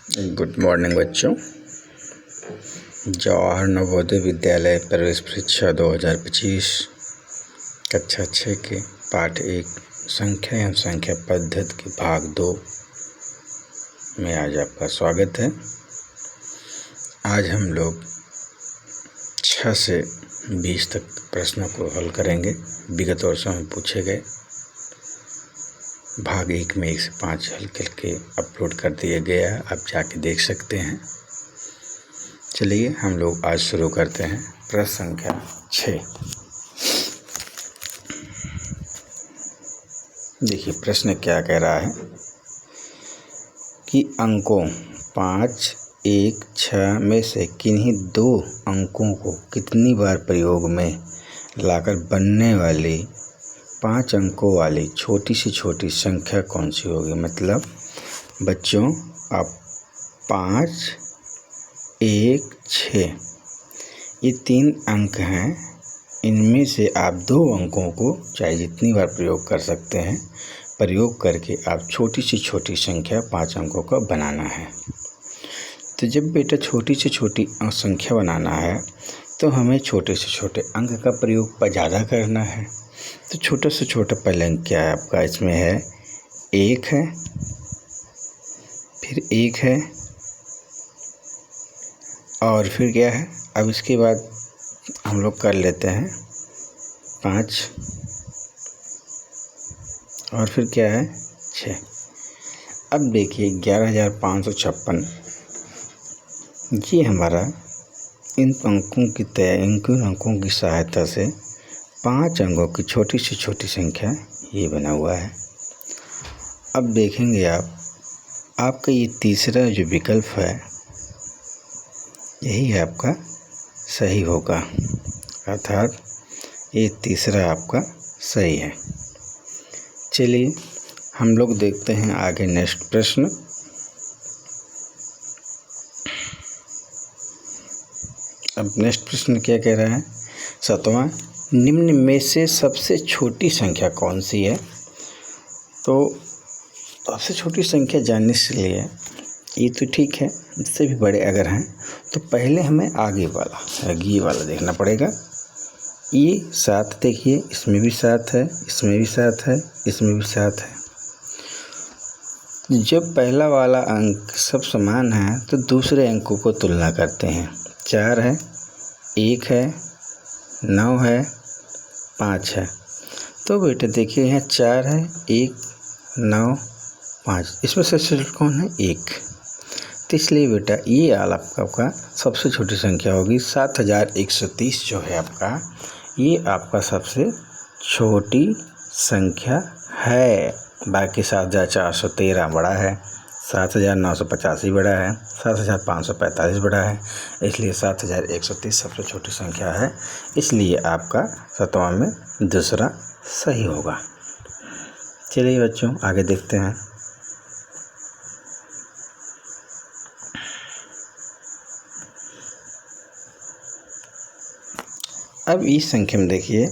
Good morning बच्चों। जवाहर नवोदय विद्यालय प्रवेश परीक्षा 2025 कक्षा 6 के पाठ 1 संख्या एवं संख्या पद्धति के भाग 2 में आज आपका स्वागत है। आज हम लोग 6 से 20 तक प्रश्नों को हल करेंगे। विगत वर्षों में पूछे गए भाग 1 में 1 से 5 हल करके अपलोड कर दिया गया, आप जाके देख सकते हैं। चलिए हम लोग आज शुरू करते हैं। प्रश्न संख्या 6। देखिए प्रश्न क्या कह रहा है कि अंकों 5, 1, 6 में से किन्हीं 2 अंकों को कितनी बार प्रयोग में लाकर बनने वाली 5 अंकों वाली छोटी से छोटी संख्या कौन सी होगी। मतलब बच्चों आप 5, 1, 6 ये 3 अंक हैं, इनमें से आप 2 अंकों को चाहे जितनी बार प्रयोग कर सकते हैं, प्रयोग करके आप छोटी से छोटी संख्या 5 अंकों का बनाना है। तो जब बेटा छोटी से छोटी संख्या बनाना है तो हमें छोटे से छोटे अंक का प्रयोग ज़्यादा करना है। तो छोटा से छोटा पहले अंक क्या है आपका, इसमें है 1 है, फिर 1 है और फिर क्या है। अब इसके बाद हम लोग कर लेते हैं 5 और फिर क्या है 6। अब देखिए 11,556 ये हमारा इन अंकों की सहायता से 5 अंकों की छोटी से छोटी संख्या ये बना हुआ है। अब देखेंगे आपका ये तीसरा जो विकल्प है यही आपका सही होगा, अर्थात ये तीसरा आपका सही है। चलिए हम लोग देखते हैं आगे नेक्स्ट प्रश्न। अब नेक्स्ट प्रश्न क्या कह रहा है, 7वां, निम्न में से सबसे छोटी संख्या कौन सी है। तो सबसे छोटी संख्या जानने के लिए ये तो ठीक है, इससे भी बड़े अगर हैं तो पहले हमें आगे वाला देखना पड़ेगा। ये 7 देखिए, इसमें भी 7 है, इसमें भी 7 है, इसमें भी 7 है। जब पहला वाला अंक सब समान है तो दूसरे अंकों को तुलना करते हैं। 4 है, 1 है, 9 है, 5 है। तो बेटा देखिए यहाँ 4 है, 1, 9, 5, इसमें सबसे कौन है 1। तो इसलिए बेटा ये आपका सबसे छोटी संख्या होगी। 7,130 जो है आपका, ये आपका सबसे छोटी संख्या है। बाकी 7,413 बड़ा है, 7,985 बड़ा है, 7,545 बड़ा है, इसलिए 7,130 सबसे छोटी संख्या है। इसलिए आपका 7वां में दूसरा सही होगा। चलिए बच्चों आगे देखते हैं। अब इस संख्या में देखिए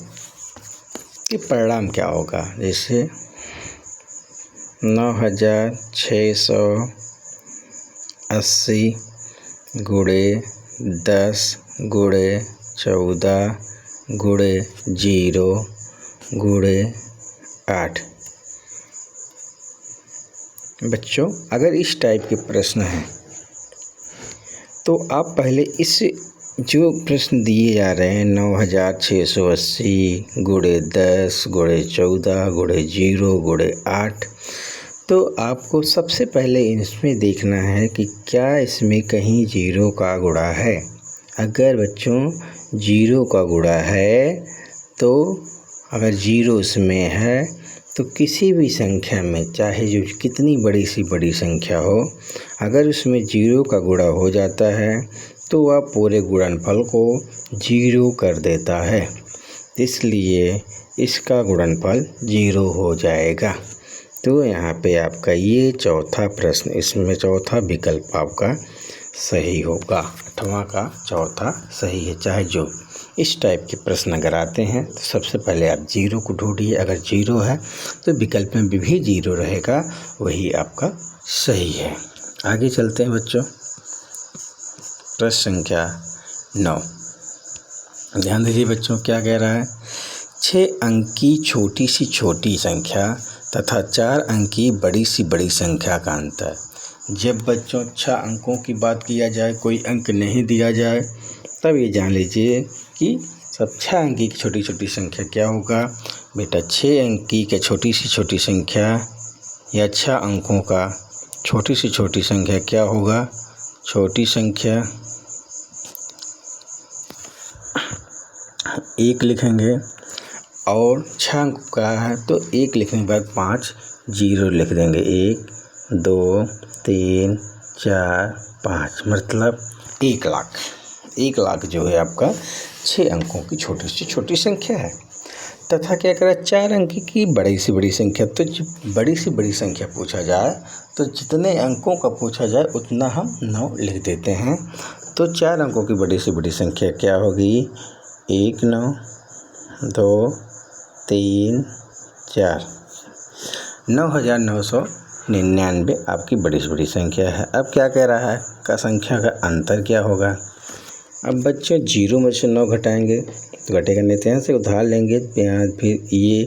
कि परिणाम क्या होगा। जैसे 9,680 गुणे 10 गुणे 14 गुणे 0 गुणे 8। बच्चों अगर इस टाइप के प्रश्न हैं तो आप पहले इस जो प्रश्न दिए जा रहे हैं 9,680 गुणे 10 गुणे 14 गुणे 0 गुणे 8, तो आपको सबसे पहले इसमें देखना है कि क्या इसमें कहीं 0 का गुणा है। अगर बच्चों 0 का गुणा है तो अगर 0 इसमें है तो किसी भी संख्या में चाहे जो कितनी बड़ी सी बड़ी संख्या हो, अगर उसमें 0 का गुणा हो जाता है तो वह पूरे गुणनफल को 0 कर देता है। इसलिए इसका गुणनफल 0 हो जाएगा। तो यहाँ पे आपका ये चौथा प्रश्न, इसमें चौथा विकल्प आपका सही होगा। 8वां का चौथा सही है। चाहे जो इस टाइप के प्रश्न अगर आते हैं तो सबसे पहले आप 0 को ढूंढिए। अगर 0 है तो विकल्प में भी 0 रहेगा, वही आपका सही है। आगे चलते हैं बच्चों। प्रश्न संख्या 9, ध्यान दीजिए बच्चों, क्या कह रहा है। 6 अंक की छोटी सी छोटी संख्या तथा 4 अंक की बड़ी सी बड़ी संख्या का अंतर। जब बच्चों 6 अंकों की बात किया जाए, कोई अंक नहीं दिया जाए, तब ये जान लीजिए कि सब 6 अंकी की छोटी छोटी संख्या क्या होगा। बेटा 6 अंकी के छोटी सी छोटी संख्या या 6 अंकों का छोटी सी छोटी संख्या क्या होगा। छोटी संख्या 1 लिखेंगे और 6 अंक का है तो 1 लिखने के बाद 5 जीरो लिख देंगे। 1 2 3 4 5 मतलब 1 लाख। 1 लाख जो है आपका 6 अंकों की छोटी से छोटी संख्या है। तथा क्या करा, 4 अंक की बड़ी से बड़ी संख्या। तो बड़ी से बड़ी संख्या पूछा जाए तो जितने अंकों का पूछा जाए उतना हम 9 लिख देते हैं। तो 4 अंकों की बड़ी से बड़ी संख्या क्या होगी। 1 9 2 3 4 9,999 आपकी बड़ी से बड़ी संख्या है। अब क्या कह रहा है का संख्या का अंतर क्या होगा। अब बच्चों 0 में से 9 घटाएंगे तो घटेगा नहीं, तो यहाँ से उधार लेंगे। फिर ये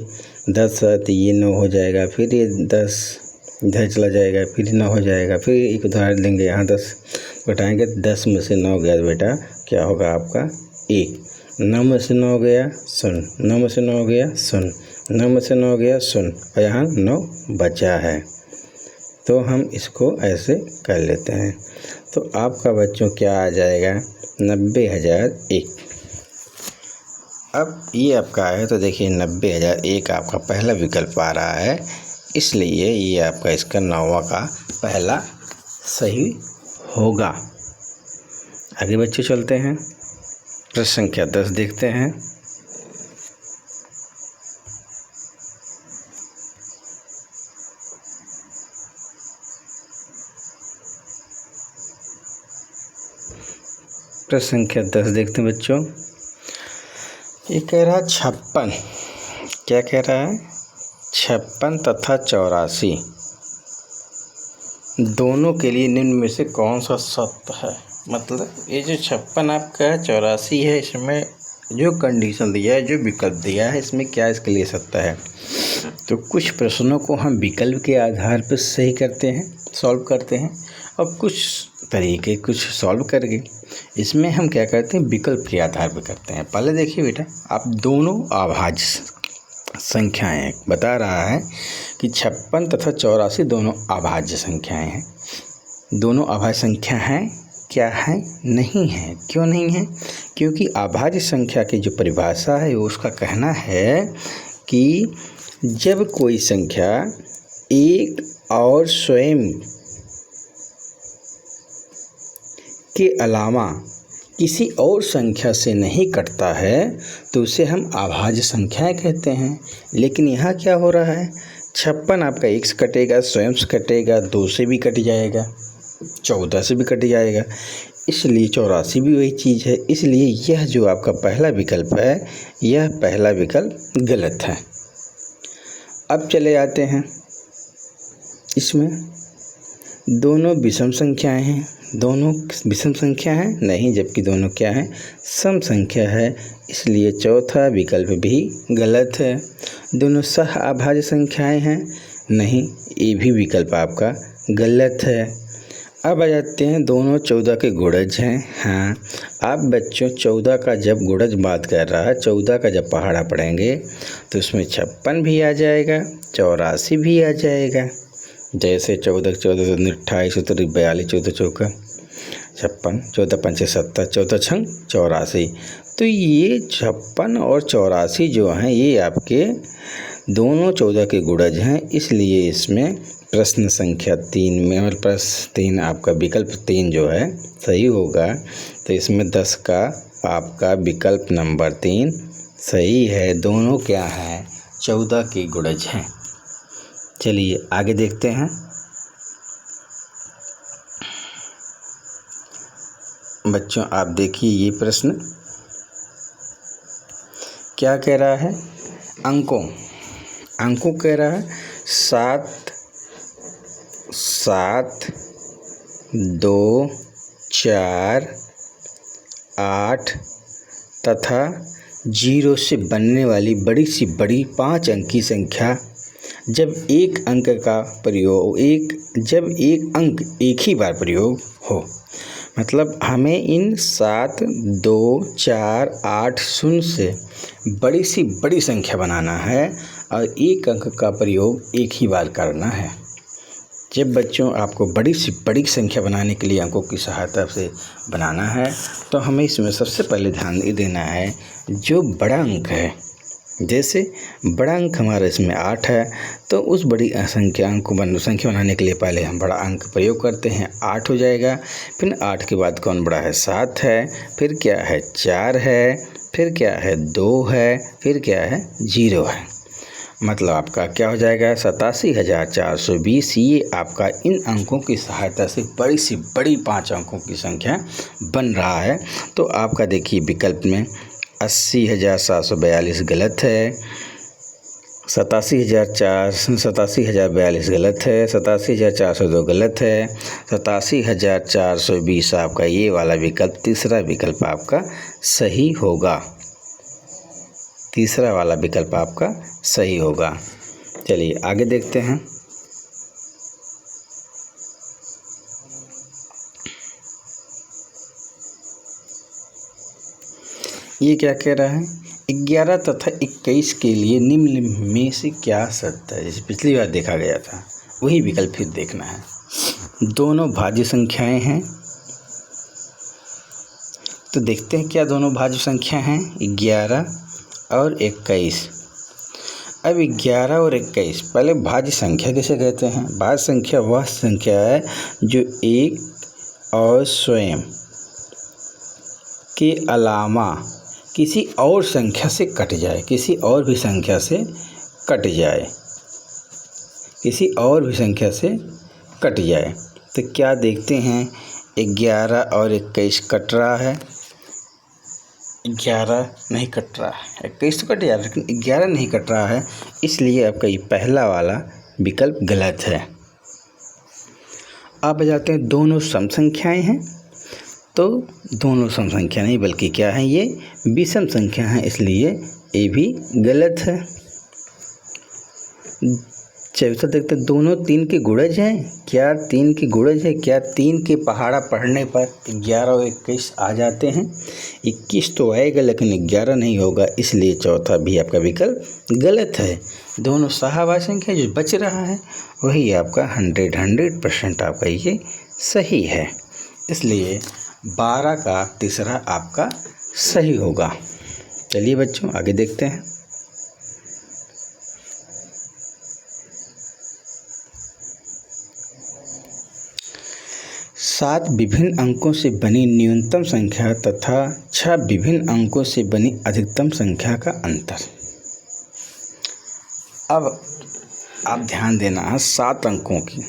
10 है तो ये 9 हो जाएगा, फिर ये 10 इधर चला जाएगा, फिर 9 हो जाएगा, फिर एक उधार लेंगे, यहाँ 10 घटाएंगे। 10 में से 9 गया तो बेटा क्या होगा आपका 1। 9 में से 9 गया 0, 9 में से 9 गया 0, 9 में से 9 गया 0 और यहाँ 9 बचा है। तो हम इसको ऐसे कर लेते हैं। तो आपका बच्चों क्या आ जाएगा 90,001। अब ये आपका है तो देखिए 90,001 आपका पहला विकल्प आ रहा है, इसलिए ये आपका इसका 9वां का पहला सही होगा। आगे बच्चे चलते हैं, प्रश्न संख्या 10 देखते हैं। प्रश्न संख्या 10 देखते हैं बच्चों। ये कह रहा है 56, क्या कह रहा है 56 तथा 84 दोनों के लिए निम्न में से कौन सा सत्य है। मतलब ये जो 56 आपका है 84 है, इसमें जो कंडीशन दिया है, जो विकल्प दिया है, इसमें क्या इसके लिए सत्य है। तो कुछ प्रश्नों को हम विकल्प के आधार पर सही करते हैं, सॉल्व करते हैं, और कुछ तरीके कुछ सॉल्व करके इसमें हम क्या करते हैं विकल्प के आधार पर करते हैं। पहले देखिए बेटा, आप दोनों अभाज्य संख्याएं बता रहा है कि 56 तथा 84 दोनों अभाज्य संख्याएं हैं। दोनों अभाज्य संख्या हैं क्या है, नहीं है। क्यों नहीं है, क्योंकि अभाज्य संख्या की जो परिभाषा है वो उसका कहना है कि जब कोई संख्या एक और स्वयं के अलावा किसी और संख्या से नहीं कटता है तो उसे हम अभाज्य संख्याएं कहते हैं। लेकिन यहाँ क्या हो रहा है, 56 आपका 1 से कटेगा, स्वयं से कटेगा, 2 से भी कट जाएगा, 14 से भी कट जाएगा, इसलिए 84 भी वही चीज़ है। इसलिए यह जो आपका पहला विकल्प है, यह पहला विकल्प गलत है। अब चले आते हैं, इसमें दोनों विषम संख्याएं हैं। दोनों विषम संख्या है नहीं, जबकि दोनों क्या है सम संख्या है, इसलिए चौथा विकल्प भी गलत है। दोनों सह अभाज्य संख्याएं हैं नहीं, ये भी विकल्प आपका गलत है। अब आ जाते हैं दोनों 14 के गुणज हैं। हाँ, आप बच्चों 14 का जब गुणज बात कर रहा है, 14 का जब पहाड़ा पढ़ेंगे तो उसमें 56 भी आ जाएगा, 84 भी आ जाएगा। जैसे 14 14 28 42 14 चौका 56, 14 पंचे 70, 14 छंग 84। तो ये 56 और 84 जो हैं ये आपके दोनों 14 के गुणज हैं, इसलिए इसमें प्रश्न संख्या 3 में और प्रश्न 3 आपका विकल्प 3 जो है सही होगा। तो इसमें 10 का आपका विकल्प नंबर 3 सही है। दोनों क्या हैं 14 के गुणज हैं। चलिए आगे देखते हैं। बच्चों आप देखिए ये प्रश्न क्या कह रहा है, अंकों कह रहा है 7 7 2, 4, 8 तथा 0 से बनने वाली बड़ी से बड़ी 5 अंक की संख्या जब एक अंक एक ही बार प्रयोग हो। मतलब हमें इन 7, 2, 4, 8 शून्य से बड़ी सी बड़ी संख्या बनाना है और एक अंक का प्रयोग एक ही बार करना है। जब बच्चों आपको बड़ी से बड़ी संख्या बनाने के लिए अंकों की सहायता से बनाना है तो हमें इसमें सबसे पहले ध्यान देना है जो बड़ा अंक है। जैसे बड़ा अंक हमारा इसमें 8 है तो उस बड़ी संख्या बनाने के लिए पहले हम बड़ा अंक प्रयोग करते हैं, 8 हो जाएगा। फिर 8 के बाद कौन बड़ा है, 7 है, फिर क्या है 4 है, फिर क्या है 2 है, फिर क्या है 0 है। मतलब आपका क्या हो जाएगा 87,420। ये आपका इन अंकों की सहायता से बड़ी से बड़ी 5 अंकों की संख्या बन रहा है। तो आपका देखिए विकल्प में 80,742 गलत है, 87,042 गलत है, 87,402 गलत है, 87,420 आपका ये वाला विकल्प तीसरा विकल्प आपका सही होगा। तीसरा वाला विकल्प आपका सही होगा। चलिए आगे देखते हैं। ये क्या कह रहा है, 11 तथा 21 के लिए निम्न में से क्या सत्य है। जैसे पिछली बार देखा गया था वही विकल्प फिर देखना है। दोनों भाज्य संख्याएं हैं तो देखते हैं क्या दोनों भाज्य संख्या हैं, 11 और 21। अब 11 और 21 पहले भाज्य संख्या किसे कहते हैं। भाज्य संख्या वह संख्या है जो एक और स्वयं के अलावा किसी और संख्या से कट जाए, किसी और भी संख्या से कट जाए, किसी और भी संख्या से कट जाए। तो क्या देखते हैं 11 और 21 कट रहा है, 11 नहीं कट रहा है, 21 तो कट जा रहा है लेकिन 11 नहीं कट रहा है, इसलिए आपका ये पहला वाला विकल्प गलत है। आप जाते हैं दोनों सम संख्याएं हैं तो दोनों सम संख्या नहीं बल्कि क्या है ये विषम संख्या है, इसलिए ये भी गलत है। चौथा देखते हैं दोनों 3 के गुणज हैं, क्या 3 के गुणज है, क्या 3 के पहाड़ा पढ़ने पर 11 और 21 आ जाते हैं। 21 तो आएगा लेकिन 11 नहीं होगा, इसलिए चौथा भी आपका विकल्प गलत है। दोनों सहावाचक संख्या जो बच रहा है वही आपका 100% आपका ये सही है, इसलिए 12 का तीसरा आपका सही होगा। चलिए बच्चों आगे देखते हैं। सात विभिन्न अंकों से बनी न्यूनतम संख्या तथा 6 विभिन्न अंकों से बनी अधिकतम संख्या का अंतर। अब आप ध्यान देना है 7 अंकों की,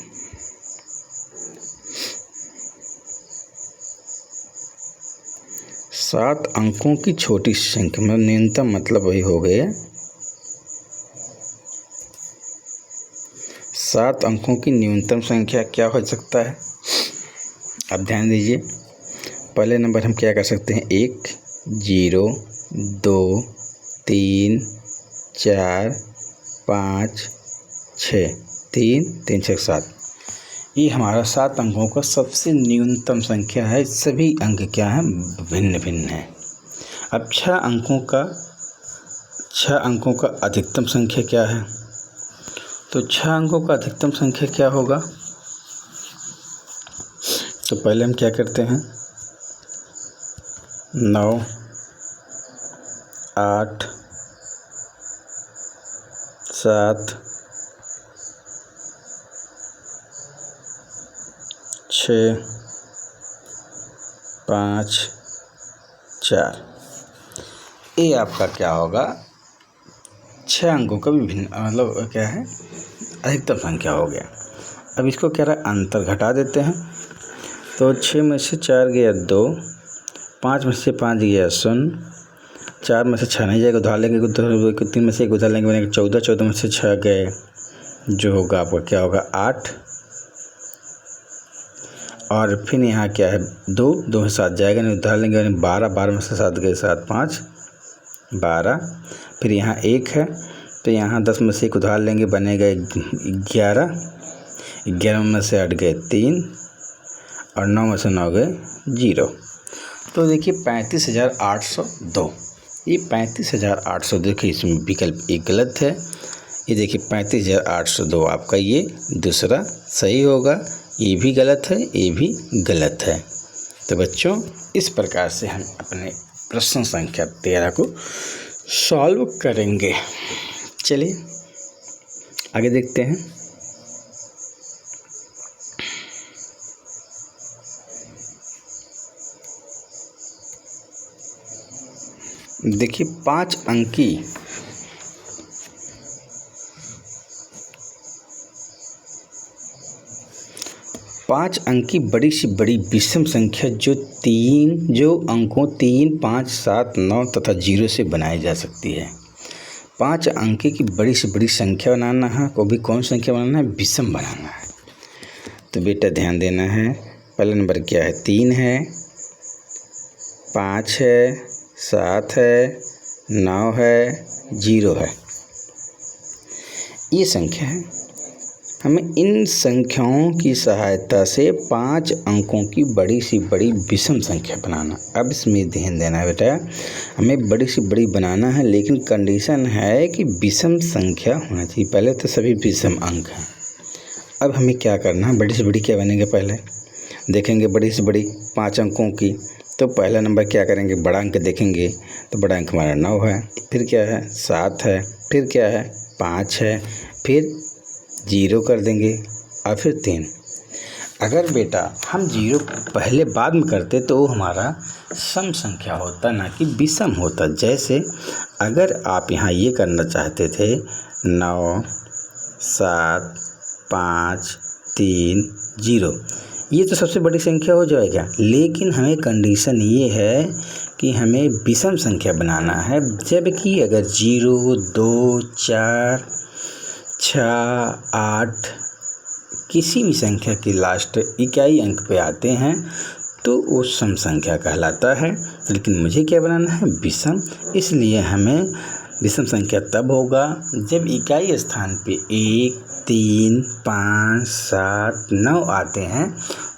सात अंकों की छोटी संख्या मतलब न्यूनतम मतलब वही हो गया 7 अंकों की न्यूनतम संख्या क्या हो सकता है। अब ध्यान दीजिए, पहले नंबर हम क्या कर सकते हैं 1, 0, 2, 3, 4, 5, 6, 3, 3, 6, 7। ये हमारा 7 अंकों का सबसे न्यूनतम संख्या है। सभी अंक क्या हैं, भिन्न भिन्न हैं। अब 6 अंकों का अधिकतम संख्या क्या है, तो 6 अंकों का अधिकतम संख्या क्या होगा। तो पहले हम क्या करते हैं 9, 8, 7, 6, 5, 4। ये आपका क्या होगा 6 अंकों का विभिन्न मतलब क्या है अधिकतम संख्या हो गया। अब इसको क्या रहा अंतर घटा देते हैं, तो 6 में से 4 गया 2, 5 में से 5 गया 0, 4 में से 6 नहीं जाएगा, उधार लेंगे 3 में से 1 उधार लेंगे बनेगा 14, 14 में से 6 गए जो होगा आपका क्या होगा 8। और फिर यहाँ क्या है 2, 2 में 7 जाएगा, नहीं उधार लेंगे 12, 12 में से 7 गए 7, 5, 12। फिर यहाँ 1 है तो यहाँ 10 में से 1 उधार लेंगे, बनेगा 11, 11 में से 8 गए 3 और 9 में से 9 गए 0। तो देखिए 35,802, ये 35,802 देखिए इसमें विकल्प एक गलत है। ये देखिए 35,802 आपका ये दूसरा सही होगा, ये भी गलत है, ये भी गलत है। तो बच्चों इस प्रकार से हम अपने प्रश्न संख्या 13 को सॉल्व करेंगे। चलिए आगे देखते हैं। देखिए 5 अंकी बड़ी से बड़ी विषम संख्या जो अंकों 3, 5, 7, 9 तथा 0 से बनाई जा सकती है। 5 अंकी की बड़ी से बड़ी संख्या बनाना है, को भी कौन संख्या बनाना है, विषम बनाना है। तो बेटा ध्यान देना है, पहला नंबर क्या है, 3 है, 5 है, 7 है, 9 है, 0 है, ये संख्या है। हमें इन संख्याओं की सहायता से 5 अंकों की बड़ी से बड़ी विषम संख्या बनाना। अब इसमें ध्यान देना है बेटा, हमें बड़ी से बड़ी बनाना है, लेकिन कंडीशन है कि विषम संख्या होना चाहिए। पहले तो सभी विषम अंक हैं। अब हमें क्या करना है, बड़ी से बड़ी क्या बनेंगे, पहले देखेंगे बड़ी से बड़ी 5 अंकों की। तो पहला नंबर क्या करेंगे, बड़ा अंक देखेंगे, तो बड़ा अंक हमारा 9 है, फिर क्या है 7 है, फिर क्या है 5 है, फिर 0 कर देंगे और फिर 3। अगर बेटा हम 0 पहले बाद में करते तो वो हमारा सम संख्या होता, ना कि विषम होता। जैसे अगर आप यहाँ ये करना चाहते थे 9, 7, 5, 3, 0, ये तो सबसे बड़ी संख्या हो जाएगा, लेकिन हमें कंडीशन ये है कि हमें विषम संख्या बनाना है। जबकि अगर 0, 2, 4, 6, 8 किसी भी संख्या की लास्ट इकाई अंक पे आते हैं तो वो सम संख्या कहलाता है। लेकिन मुझे क्या बनाना है, विषम। इसलिए हमें विषम संख्या तब होगा जब इकाई स्थान पे 1, 3, 5, 7, 9 आते हैं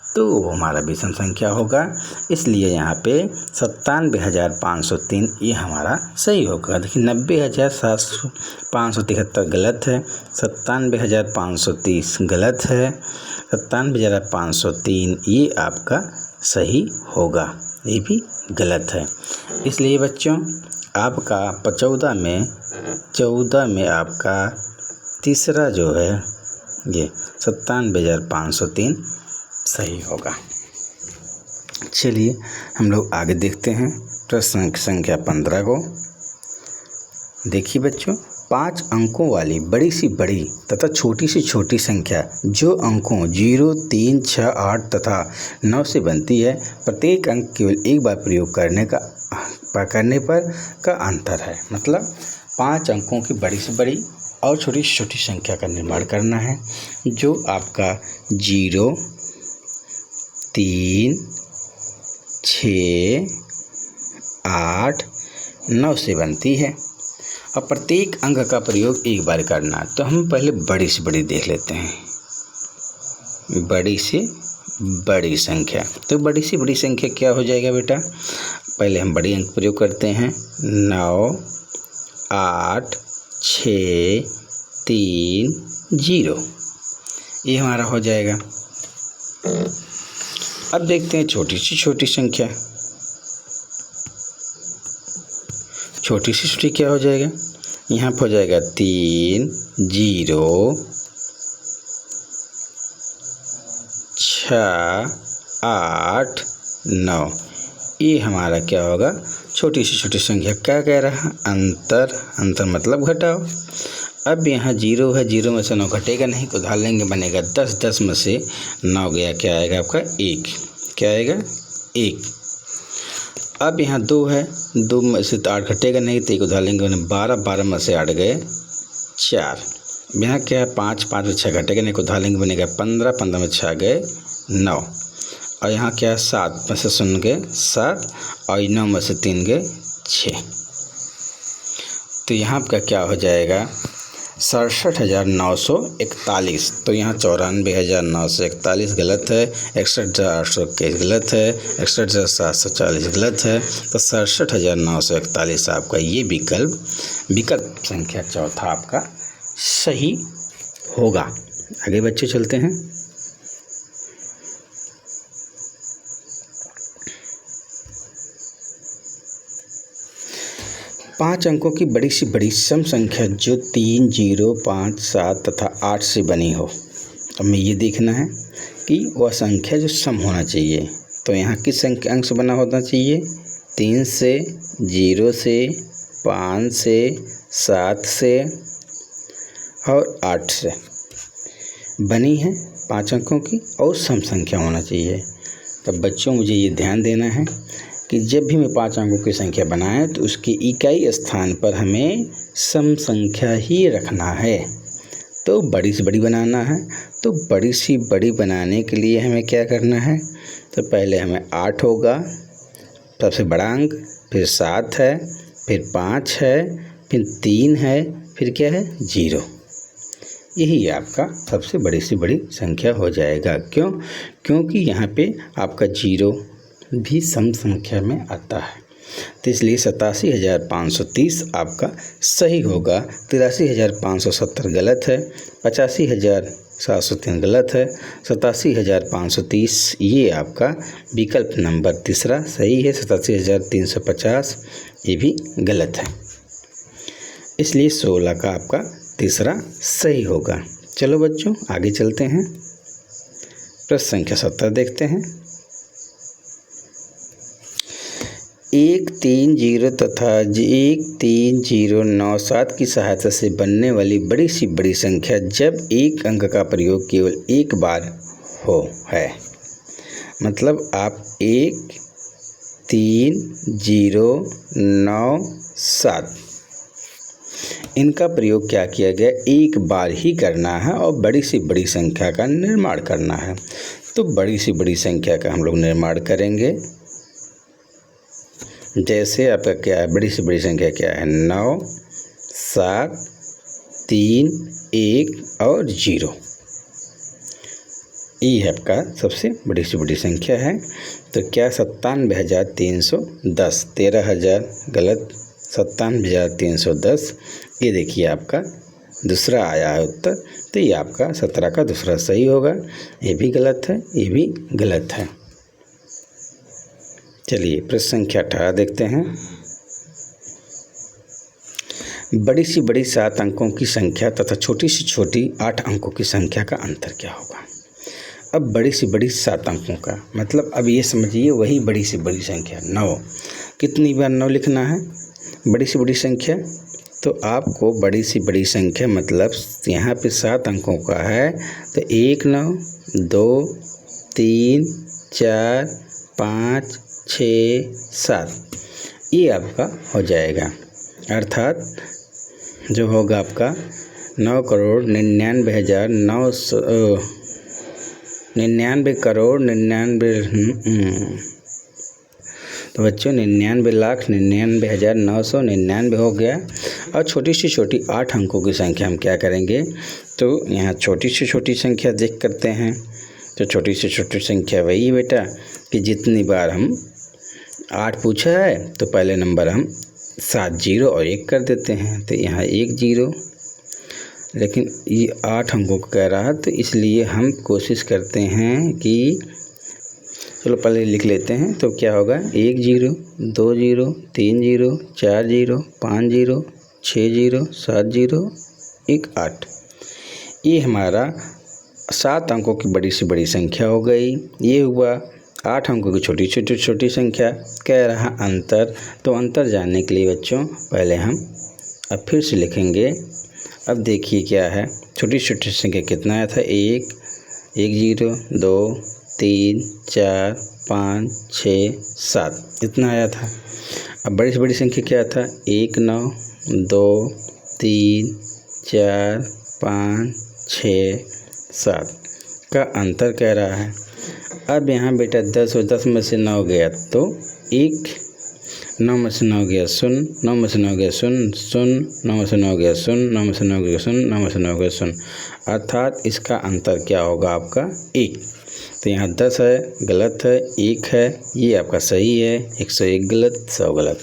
तो वो हमारा विषम संख्या होगा। इसलिए यहाँ पे 97,503 ये हमारा सही होगा। देखिए 90,573 गलत है, 97,530 गलत है, 97,503 ये आपका सही होगा, ये भी गलत है। इसलिए बच्चों आपका 14 में आपका तीसरा जो है ये 97,503 सही होगा। चलिए हम लोग आगे देखते हैं प्रश्न संख्या 15 को। देखिए बच्चों, 5 अंकों वाली बड़ी सी बड़ी तथा छोटी सी छोटी संख्या जो अंकों 0, 3, 6, 8 तथा 9 से बनती है, प्रत्येक अंक केवल एक बार प्रयोग करने पर का अंतर है। मतलब 5 अंकों की बड़ी से बड़ी और छोटी से छोटी संख्या का निर्माण करना है जो आपका 0, 3, 6, 8, 9 से बनती है और प्रत्येक अंक का प्रयोग एक बार करना। तो हम पहले बड़ी से बड़ी देख लेते हैं, बड़ी से बड़ी संख्या। तो बड़ी से बड़ी संख्या क्या हो जाएगा बेटा, पहले हम बड़ी अंक प्रयोग करते हैं 9, 8, 6, 3, 0, ये हमारा हो जाएगा। अब देखते हैं छोटी सी छोटी संख्या। छोटी सी छोटी क्या हो जाएगा, यहाँ पर हो जाएगा 3, 0, 6, 8, 9, ये हमारा क्या होगा, छोटी सी छोटी संख्या। क्या कह रहा है, अंतर मतलब घटाओ। अब यहाँ 0 है, 0 में से 9 घटेगा नहीं तो उधार लेंगे, बनेगा 10, 10 में से 9 गया, क्या आएगा आपका 1, क्या आएगा 1। अब यहाँ 2 है, 2 में से 8 घटेगा नहीं तो 1 उधार लेंगे, 12, 12 में से 8 गए 4। यहाँ क्या है 5, 5 में 6 घटेगा नहीं तो उधार लेंगे, बनेगा 15, 15 में 6 गए 9। और यहाँ क्या 7 में से 0 गए 7 और 9 में से 3 गए 6। तो यहाँ का क्या हो जाएगा 67,941। तो यहाँ 94,941 गलत है, 61,821 गलत है, 61,740 गलत है। तो 67,941 आपका ये विकल्प संख्या चौथा आपका सही होगा। आगे बच्चे चलते हैं। पाँच अंकों की बड़ी से बड़ी सम संख्या जो 3, 0, 5, 7 तथा 8 से बनी हो। तो हमें ये देखना है कि वह संख्या जो सम होना चाहिए। तो यहाँ किस अंक से बना होना चाहिए 3 से, 0 से, 5 से, 7 से और 8 से बनी है 5 अंकों की और सम संख्या होना चाहिए। तब बच्चों मुझे ये ध्यान देना है कि जब भी मैं 5 अंकों की संख्या बनाएं तो उसकी इकाई स्थान पर हमें सम संख्या ही रखना है। तो बड़ी से बड़ी बनाना है। तो बड़ी सी बड़ी बनाने के लिए हमें क्या करना है, तो पहले हमें 8 होगा सबसे बड़ा अंक, फिर 7 है, फिर 5 है, फिर 3 है, फिर क्या है 0। यही आपका सबसे बड़ी से बड़ी संख्या हो जाएगा। क्यों? क्योंकि यहाँ पे आपका 0 भी सम संख्या में आता है। तो इसलिए 87,530 आपका सही होगा। 83,570 गलत है, 85,703 गलत है, 87,530 ये आपका विकल्प नंबर तीसरा सही है। 87,350 ये भी गलत है। इसलिए 16 का आपका तीसरा सही होगा। चलो बच्चों आगे चलते हैं। प्रश्न संख्या 17 देखते हैं। 130 तथा 13097 की सहायता से बनने वाली बड़ी से बड़ी संख्या जब एक अंक का प्रयोग केवल एक बार हो है। मतलब आप 13097 इनका प्रयोग क्या किया गया एक बार ही करना है और बड़ी से बड़ी संख्या का निर्माण करना है। तो बड़ी से बड़ी संख्या का हम लोग निर्माण करेंगे। जैसे आपका क्या है बड़ी से बड़ी संख्या क्या है 9, 7, 3, 1 और 0। ये आपका सबसे बड़ी से बड़ी संख्या है। तो क्या 97,310 13,000 गलत, 97,310 ये देखिए आपका दूसरा आया है उत्तर। तो ये आपका 17 का दूसरा सही होगा। ये भी गलत है, ये भी गलत है। चलिए प्रश्न संख्या 18 देखते हैं। बड़ी से बड़ी 7 अंकों की संख्या तथा छोटी से छोटी 8 अंकों की संख्या का अंतर क्या होगा। अब बड़ी से बड़ी 7 अंकों का मतलब अब ये समझिए वही बड़ी से बड़ी संख्या 9। कितनी बार 9 लिखना है बड़ी से बड़ी संख्या। तो आपको बड़ी से बड़ी संख्या मतलब यहाँ पे 7 अंकों का है। तो 1, 9, 2, 3, 4, 5, 6, 7 ये आपका हो जाएगा। अर्थात जो होगा आपका 99,99,99,99,99 तो बच्चों 99,99,999 हो गया। और छोटी से छोटी 8 अंकों की संख्या हम क्या करेंगे, तो यहाँ छोटी से छोटी संख्या देख करते हैं। तो छोटी से छोटी संख्या वही बेटा कि जितनी बार हम 8 पूछा है तो पहले नंबर हम 7 0 और 1 कर देते हैं। तो यहाँ 1 0, लेकिन ये 8 अंकों को कह रहा है तो इसलिए हम कोशिश करते हैं कि चलो पहले लिख लेते हैं। तो क्या होगा 1 0, 2 0, 3 0, 4 0, 5 0, 6 0, 7 0, 1 8। ये हमारा 7 अंकों की बड़ी से बड़ी संख्या हो गई। ये हुआ 8 अंकों की छोटी छोटी संख्या। कह रहा अंतर। तो अंतर जानने के लिए बच्चों पहले हम अब फिर से लिखेंगे। अब देखिए क्या है छोटी छोटी संख्या कितना आया था 1 0, 2, 3, 4, 5, 6, 7 इतना आया था। अब बड़ी से बड़ी संख्या क्या था 1 9, 2, 3, 4, 5, 6, 7 का अंतर कह रहा है। अब यहाँ बेटा 10 और 10 में से 9 गया तो 1, 9 में से 9 गया 0, 9 में से 9 गया 0, 0, 9 में से 9 गया 0, 9 में से 9 गया 0, 9 में से 9 गया 0, अर्थात इसका अंतर क्या होगा आपका 1। तो यहाँ 10 है, गलत है, 1 है, ये आपका सही है, 101 गलत, 100 गलत।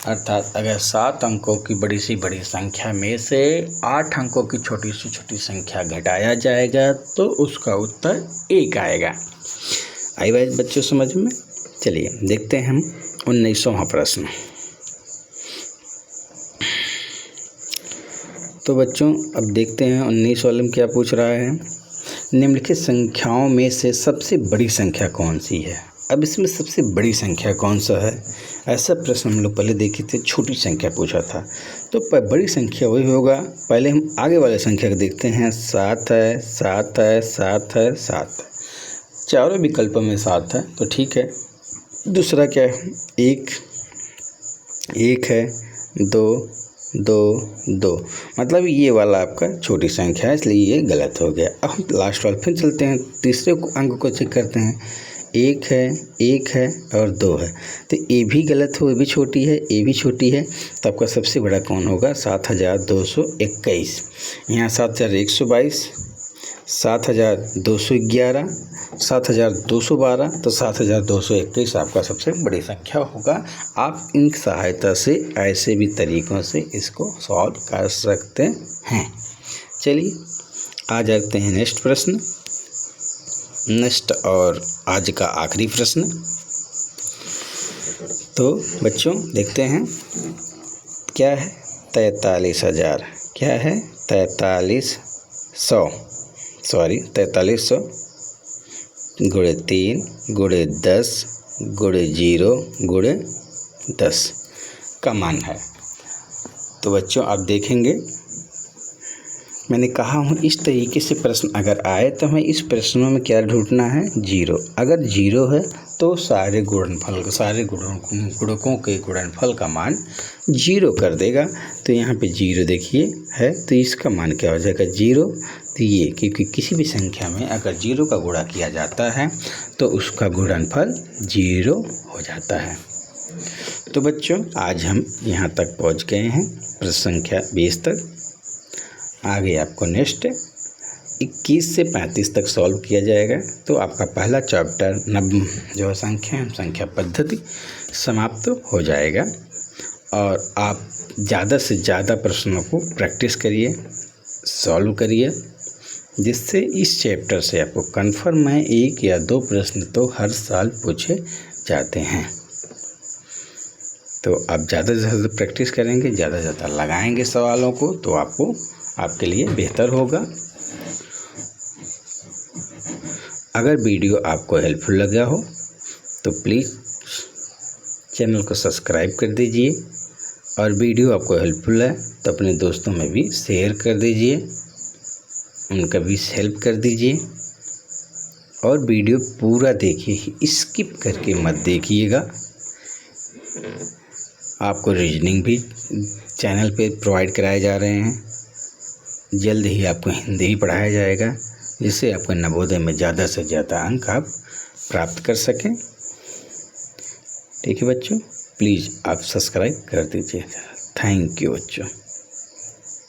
अर्थात अगर 7 अंकों की बड़ी से बड़ी संख्या में से 8 अंकों की छोटी से छोटी संख्या घटाया जाएगा तो उसका उत्तर 1 आएगा। आई बात बच्चों समझ में? चलिए देखते हैं हम 19वां प्रश्न। तो बच्चों अब देखते हैं 19 वाले में क्या पूछ रहा है। निम्नलिखित संख्याओं में से सबसे बड़ी संख्या कौन सी है? अब इसमें सबसे बड़ी संख्या कौन सा है, ऐसा प्रश्न हम लोग पहले देखे थे, छोटी संख्या पूछा था। तो बड़ी संख्या वही होगा। पहले हम आगे वाले संख्या को देखते हैं। 7 है, 7 है, 7 है, 7 है, चारों विकल्पों में 7 है तो ठीक है। दूसरा क्या है, 1 है, 2, 2, 2, मतलब ये वाला आपका छोटी संख्या है इसलिए ये गलत हो गया। अब हम लास्ट वाला फिर चलते हैं, तीसरे अंक को चेक करते हैं। 1 है और 2 है तो ये भी गलत हो, ये भी छोटी है, ये भी छोटी है, तो आपका सबसे बड़ा कौन होगा? 7221। यहाँ 7122, 7211, 7212, तो 7221 आपका सबसे बड़ी संख्या होगा। आप इन सहायता से ऐसे भी तरीक़ों से इसको सॉल्व कर सकते हैं। चलिए आ जाते हैं नेक्स्ट प्रश्न, नेक्स्ट और आज का आखिरी प्रश्न। तो बच्चों देखते हैं क्या है। 43,000 क्या है? 4300 गुणे 3 गुणे 10 गुणे 0 गुणे 10 का मान है। तो बच्चों आप देखेंगे मैंने कहा हूँ इस तरीके से प्रश्न अगर आए तो हमें इस प्रश्नों में क्या ढूंढना है? 0। अगर 0 है तो सारे गुणकों के गुणनफल का मान 0 कर देगा। तो यहाँ पे 0 देखिए है तो इसका मान क्या हो जाएगा? 0। तो ये क्योंकि किसी भी संख्या में अगर 0 का गुणा किया जाता है तो उसका गुणनफल 0 हो जाता है। तो बच्चों आज हम यहाँ तक पहुँच गए हैं, प्रश्न संख्या 20 तक। आगे आपको नेक्स्ट 21 से 35 तक सॉल्व किया जाएगा। तो आपका पहला चैप्टर जो संख्या पद्धति समाप्त हो जाएगा और आप ज़्यादा से ज़्यादा प्रश्नों को प्रैक्टिस करिए, सॉल्व करिए, जिससे इस चैप्टर से आपको कन्फर्म है 1 या 2 प्रश्न तो हर साल पूछे जाते हैं। तो आप ज़्यादा से ज़्यादा प्रैक्टिस करेंगे, ज़्यादा से ज़्यादा लगाएंगे सवालों को तो आपके लिए बेहतर होगा। अगर वीडियो आपको हेल्पफुल लगा हो तो प्लीज़ चैनल को सब्सक्राइब कर दीजिए और वीडियो आपको हेल्पफुल है तो अपने दोस्तों में भी शेयर कर दीजिए, उनका भी हेल्प कर दीजिए। और वीडियो पूरा देखिए, स्किप करके मत देखिएगा। आपको रीजनिंग भी चैनल पे प्रोवाइड कराए जा रहे हैं, जल्द ही आपको हिंदी भी पढ़ाया जाएगा जिससे आपको नवोदय में ज़्यादा से ज़्यादा अंक आप प्राप्त कर सकें। ठीक है बच्चों, प्लीज़ आप सब्सक्राइब कर दीजिए। थैंक यू बच्चों।